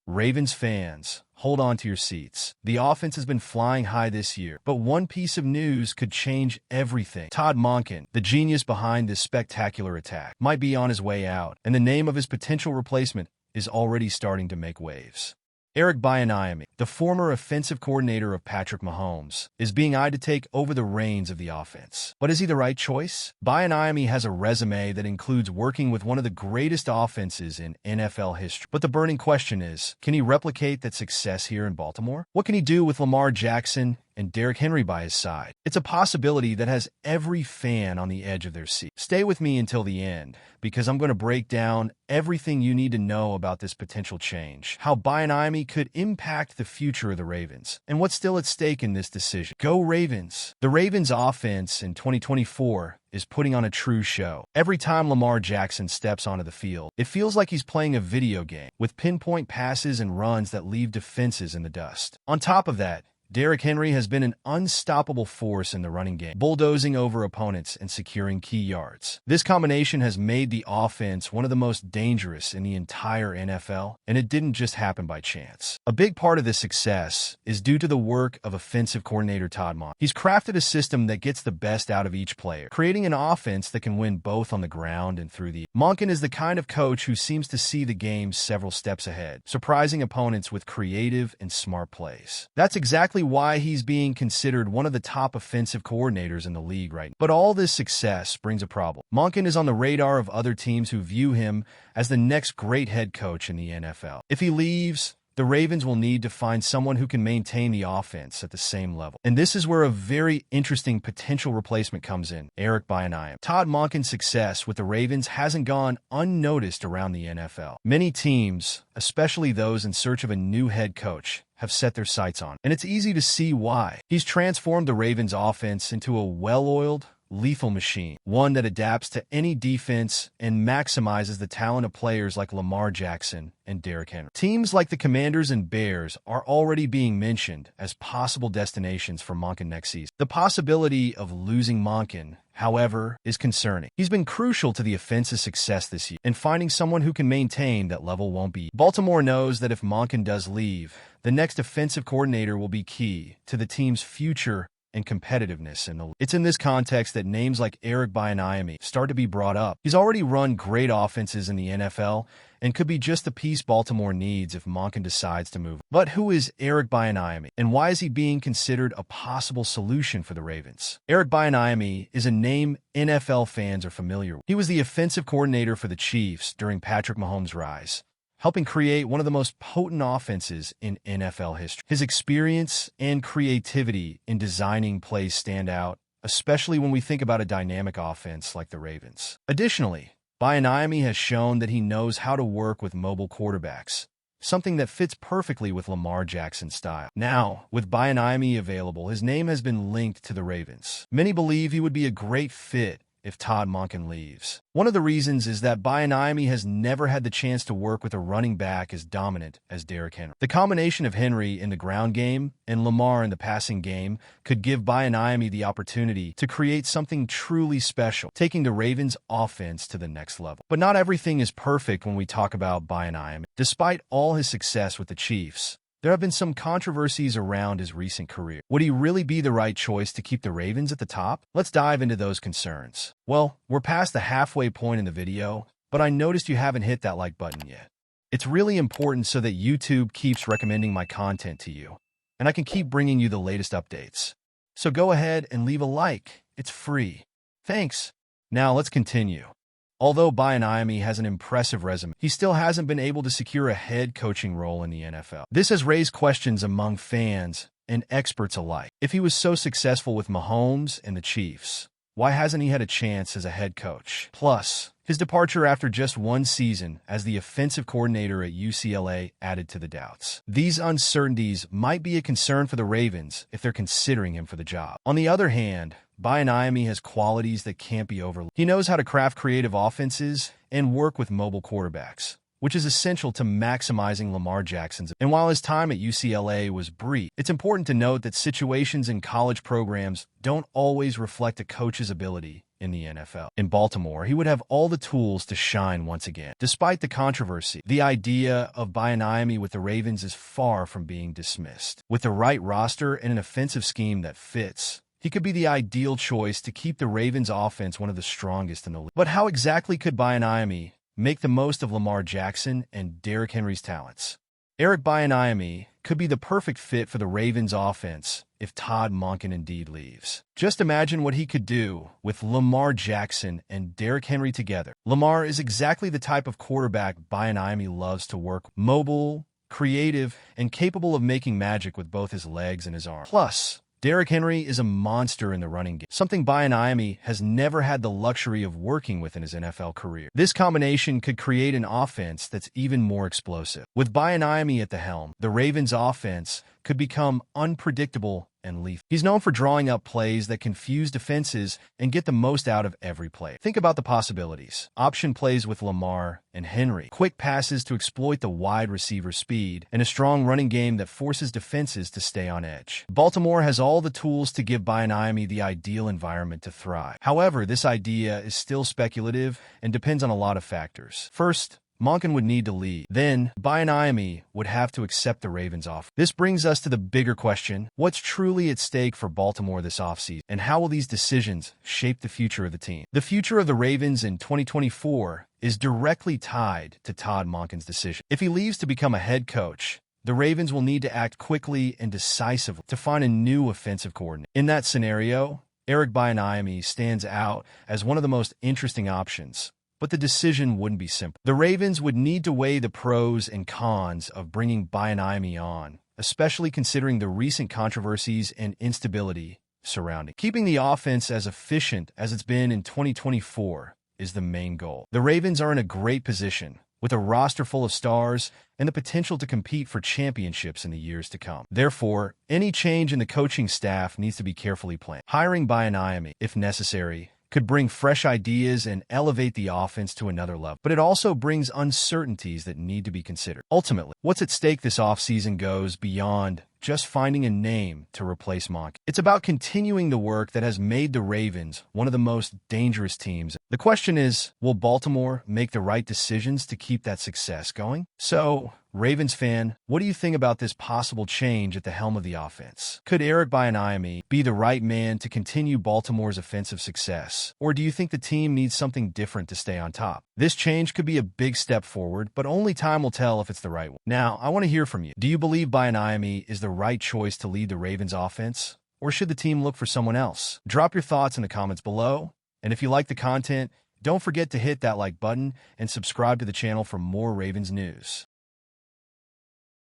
Ravens fans, hold on to your seats. The offense has been flying high this year, but one piece of news could change everything. Todd Monken, the genius behind this spectacular attack, might be on his way out, and the name of his potential replacement is already starting to make waves. Eric Bieniemy, the former offensive coordinator of Patrick Mahomes, is being eyed to take over the reins of the offense. But is he the right choice? Bieniemy has a resume that includes working with one of the greatest offenses in NFL history. But the burning question is, can he replicate that success here in Baltimore? What can he do with Lamar Jackson and Derrick Henry by his side? It's a possibility that has every fan on the edge of their seat. Stay with me until the end, because I'm going to break down everything you need to know about this potential change, how Bieniemy could impact the future of the Ravens, and what's still at stake in this decision. Go Ravens! The Ravens offense in 2024 is putting on a true show. Every time Lamar Jackson steps onto the field, it feels like he's playing a video game, with pinpoint passes and runs that leave defenses in the dust. On top of that, Derrick Henry has been an unstoppable force in the running game, bulldozing over opponents and securing key yards. This combination has made the offense one of the most dangerous in the entire NFL, and it didn't just happen by chance. A big part of this success is due to the work of offensive coordinator Todd Monken. He's crafted a system that gets the best out of each player, creating an offense that can win both on the ground and through the air. Monken is the kind of coach who seems to see the game several steps ahead, surprising opponents with creative and smart plays. That's exactly why he's being considered one of the top offensive coordinators in the league right now. But all this success brings a problem. Monken is on the radar of other teams who view him as the next great head coach in the NFL. If he leaves, the Ravens will need to find someone who can maintain the offense at the same level. And this is where a very interesting potential replacement comes in: Eric Bieniemy. Todd Monken's success with the Ravens hasn't gone unnoticed around the NFL. Many teams, especially those in search of a new head coach, have set their sights on, and it's easy to see why. He's transformed the Ravens offense into a well-oiled, lethal machine, one that adapts to any defense and maximizes the talent of players like Lamar Jackson and Derrick Henry. Teams like the Commanders and Bears are already being mentioned as possible destinations for Monken next season. The possibility of losing Monken, however, is concerning. He's been crucial to the offense's success this year, and finding someone who can maintain that level won't be. Baltimore knows that if Monken does leave, the next offensive coordinator will be key to the team's future and competitiveness in the league. It's in this context that names like Eric Bieniemy start to be brought up. He's already run great offenses in the NFL and could be just the piece Baltimore needs if Monken decides to move. But who is Eric Bieniemy, and why is he being considered a possible solution for the Ravens? Eric Bieniemy is a name NFL fans are familiar with. He was the offensive coordinator for the Chiefs during Patrick Mahomes' rise, helping create one of the most potent offenses in NFL history. His experience and creativity in designing plays stand out, especially when we think about a dynamic offense like the Ravens. Additionally, Bieniemy has shown that he knows how to work with mobile quarterbacks, something that fits perfectly with Lamar Jackson's style. Now, with Bieniemy available, his name has been linked to the Ravens. Many believe he would be a great fit if Todd Monken leaves. One of the reasons is that Bieniemy has never had the chance to work with a running back as dominant as Derrick Henry. The combination of Henry in the ground game and Lamar in the passing game could give Bieniemy the opportunity to create something truly special, taking the Ravens' offense to the next level. But not everything is perfect when we talk about Bieniemy. Despite all his success with the Chiefs, there have been some controversies around his recent career. Would he really be the right choice to keep the Ravens at the top? Let's dive into those concerns. Well, we're past the halfway point in the video, but I noticed you haven't hit that like button yet. It's really important so that YouTube keeps recommending my content to you, and I can keep bringing you the latest updates. So go ahead and leave a like. It's free. Thanks. Now let's continue. Although Bieniemy has an impressive resume, he still hasn't been able to secure a head coaching role in the NFL. This has raised questions among fans and experts alike. If he was so successful with Mahomes and the Chiefs, why hasn't he had a chance as a head coach? Plus, his departure after just one season as the offensive coordinator at UCLA added to the doubts. These uncertainties might be a concern for the Ravens if they're considering him for the job. On the other hand, Bieniemy has qualities that can't be overlooked. He knows how to craft creative offenses and work with mobile quarterbacks, which is essential to maximizing Lamar Jackson's. And while his time at UCLA was brief, it's important to note that situations in college programs don't always reflect a coach's ability in the NFL. In Baltimore, he would have all the tools to shine once again. Despite the controversy, the idea of Bieniemy with the Ravens is far from being dismissed. With the right roster and an offensive scheme that fits, he could be the ideal choice to keep the Ravens' offense one of the strongest in the league. But how exactly could Bieniemy make the most of Lamar Jackson and Derrick Henry's talents? Eric Bieniemy could be the perfect fit for the Ravens' offense if Todd Monken indeed leaves. Just imagine what he could do with Lamar Jackson and Derrick Henry together. Lamar is exactly the type of quarterback Bieniemy loves to work with. Mobile, creative, and capable of making magic with both his legs and his arms. Plus, Derrick Henry is a monster in the running game, something Bieniemy has never had the luxury of working with in his NFL career. This combination could create an offense that's even more explosive. With Bieniemy at the helm, the Ravens' offense could become unpredictable and lethal. He's known for drawing up plays that confuse defenses and get the most out of every play. Think about the possibilities. Option plays with Lamar and Henry, quick passes to exploit the wide receiver speed, and a strong running game that forces defenses to stay on edge. Baltimore has all the tools to give Bieniemy the ideal environment to thrive. However, this idea is still speculative and depends on a lot of factors. First, Monken would need to lead. Then, Bieniemy would have to accept the Ravens' offer. This brings us to the bigger question: what's truly at stake for Baltimore this offseason, and how will these decisions shape the future of the team? The future of the Ravens in 2024 is directly tied to Todd Monken's decision. If he leaves to become a head coach, the Ravens will need to act quickly and decisively to find a new offensive coordinator. In that scenario, Eric Bieniemy stands out as one of the most interesting options. But the decision wouldn't be simple. The Ravens would need to weigh the pros and cons of bringing Bieniemy on, especially considering the recent controversies and instability surrounding. Keeping the offense as efficient as it's been in 2024 is the main goal. The Ravens are in a great position, with a roster full of stars and the potential to compete for championships in the years to come. Therefore, any change in the coaching staff needs to be carefully planned. Hiring Bieniemy, if necessary, could bring fresh ideas and elevate the offense to another level. But it also brings uncertainties that need to be considered. Ultimately, what's at stake this offseason goes beyond just finding a name to replace Monken. It's about continuing the work that has made the Ravens one of the most dangerous teams. The question is, will Baltimore make the right decisions to keep that success going? So, Ravens fan, what do you think about this possible change at the helm of the offense? Could Eric Bieniemy be the right man to continue Baltimore's offensive success? Or do you think the team needs something different to stay on top? This change could be a big step forward, but only time will tell if it's the right one. Now, I want to hear from you. Do you believe Bieniemy is the right choice to lead the Ravens offense? Or should the team look for someone else? Drop your thoughts in the comments below. And if you like the content, don't forget to hit that like button and subscribe to the channel for more Ravens news.